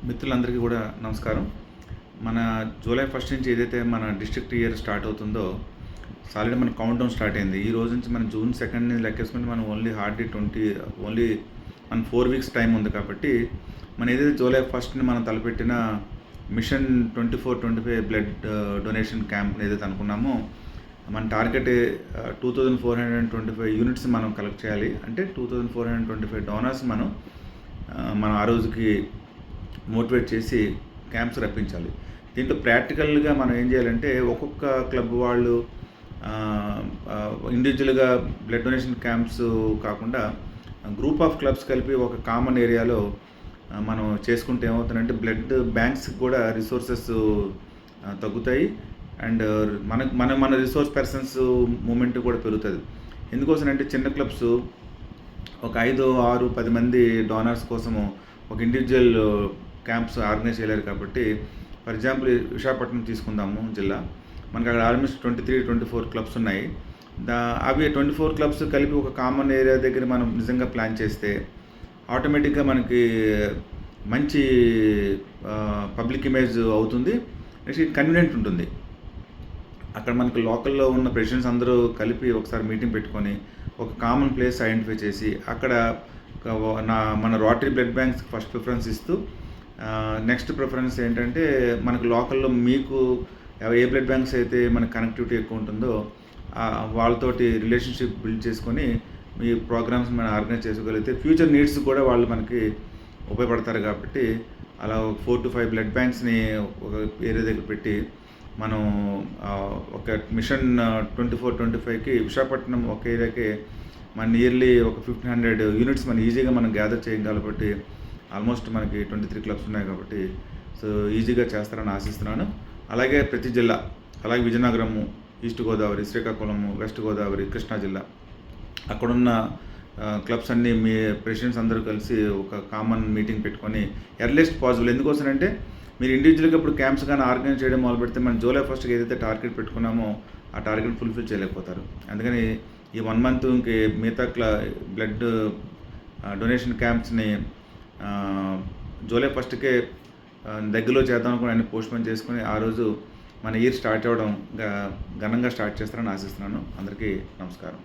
మిత్రులందరికీ కూడా నమస్కారం. మన జూలై 1 నుంచి ఏదైతే మన డిస్ట్రిక్ట్ ఇయర్ స్టార్ట్ అవుతుందో ఆల్రెడీ మన కౌంట్ డౌన్ స్టార్ట్ అయింది. ఈ రోజు నుంచి మనం జూన్ 2ని లెక్కేసుకుంటే మనం ఓన్లీ మన 4 వీక్స్ టైం ఉంది కాబట్టి మనం ఏదైతే జూలై 1ని మనం తలపెట్టిన మిషన్ 24-25 బ్లడ్ డొనేషన్ క్యాంప్ ఏదైతే అనుకున్నామో మన టార్గెట్ 2425 యూనిట్స్ మనం కలెక్ట్ చేయాలి. అంటే 2425 డోనర్స్ మనం ఆ రోజుకి మోటివేట్ చేసి క్యాంప్స్ రప్పించాలి. దీంట్లో ప్రాక్టికల్గా మనం ఏం చేయాలంటే ఒక్కొక్క క్లబ్ వాళ్ళు ఇండివిజువల్గా బ్లడ్ డొనేషన్ క్యాంప్స్ కాకుండా గ్రూప్ ఆఫ్ క్లబ్స్ కలిపి ఒక కామన్ ఏరియాలో మనం చేసుకుంటే ఏమవుతుందంటే బ్లడ్ బ్యాంక్స్కి కూడా రిసోర్సెస్ తగ్గుతాయి అండ్ మన రిసోర్స్ పర్సన్స్ మూమెంట్ కూడా పెరుగుతుంది. ఎందుకోసం అంటే చిన్న క్లబ్స్ ఒక 5, 6, 10 మంది డోనర్స్ కోసము ఒక ఇండివిజువల్ క్యాంప్స్ ఆర్గనైజ్ చేయలేరు కాబట్టి ఫర్ ఎగ్జాంపుల్ విశాఖపట్నం తీసుకుందాము జిల్లా, మనకి అక్కడ ఆల్మోస్ట్ 23-24 క్లబ్స్ ఉన్నాయి. అవి 24 క్లబ్స్ కలిపి ఒక కామన్ ఏరియా దగ్గర మనం నిజంగా ప్లాన్ చేస్తే ఆటోమేటిక్గా మనకి మంచి పబ్లిక్ ఇమేజ్ అవుతుంది, నెక్స్ట్ కన్వీనియంట్ ఉంటుంది. అక్కడ మనకి లోకల్లో ఉన్న ప్రెసిడెంట్స్ అందరూ కలిపి ఒకసారి మీటింగ్ పెట్టుకొని ఒక కామన్ ప్లేస్ ఐడెంటిఫై చేసి అక్కడ మన రోటరీ బ్లడ్ బ్యాంక్స్కి ఫస్ట్ ప్రిఫరెన్స్ ఇస్తూ నెక్స్ట్ ప్రిఫరెన్స్ ఏంటంటే మనకు లోకల్లో మీకు ఏ బ్లడ్ బ్యాంక్స్ అయితే మనకు కనెక్టివిటీ ఎక్కువ ఉంటుందో వాళ్ళతోటి రిలేషన్షిప్ బిల్డ్ చేసుకొని మీ ప్రోగ్రామ్స్ మనం ఆర్గనైజ్ చేసుకోగలిగితే ఫ్యూచర్ నీడ్స్ కూడా వాళ్ళు మనకి ఉపయోగపడతారు. కాబట్టి అలా 4-5 బ్లడ్ బ్యాంక్స్ని ఒక ఏరియా దగ్గర పెట్టి మనం ఒక మిషన్ 24-25కి విశాఖపట్నం ఒక ఏరియాకి మన నియర్లీ ఒక 1500 యూనిట్స్ మనం ఈజీగా మనం గ్యాదర్ చేయగలం. కాబట్టి ఆల్మోస్ట్ మనకి 23 క్లబ్స్ ఉన్నాయి కాబట్టి సో ఈజీగా చేస్తారని ఆశిస్తున్నాను. అలాగే ప్రతి జిల్లా, అలాగే విజయనగరము, ఈస్ట్ గోదావరి, శ్రీకాకుళము, వెస్ట్ గోదావరి, కృష్ణా జిల్లా అక్కడున్న క్లబ్స్ అన్నీ మీ ప్రెసిడెంట్స్ అందరూ కలిసి ఒక కామన్ మీటింగ్ పెట్టుకొని ఎర్లియస్ట్ పాసిబుల్. ఎందుకోసం అంటే మీరు ఇండివిజువల్గా ఇప్పుడు క్యాంప్స్ కానీ ఆర్గనైజ్ చేయడం మొదలు పెడితే మనం జూలై 1కి ఏదైతే టార్గెట్ పెట్టుకున్నామో ఆ టార్గెట్ ఫుల్ఫిల్ చేయలేకపోతారు. అందుకని ఈ 1 మంత్ ఇంకే మిగతా బ్లడ్ డొనేషన్ క్యాంప్స్ని జూలై 1కే దగ్గరలో చేద్దాం అనుకుని అన్ని పోస్ట్పోన్ చేసుకుని ఆ రోజు మన ఇయర్ స్టార్ట్ అవ్వడం ఘనంగా స్టార్ట్ చేస్తారని ఆశిస్తున్నాను. అందరికీ నమస్కారం.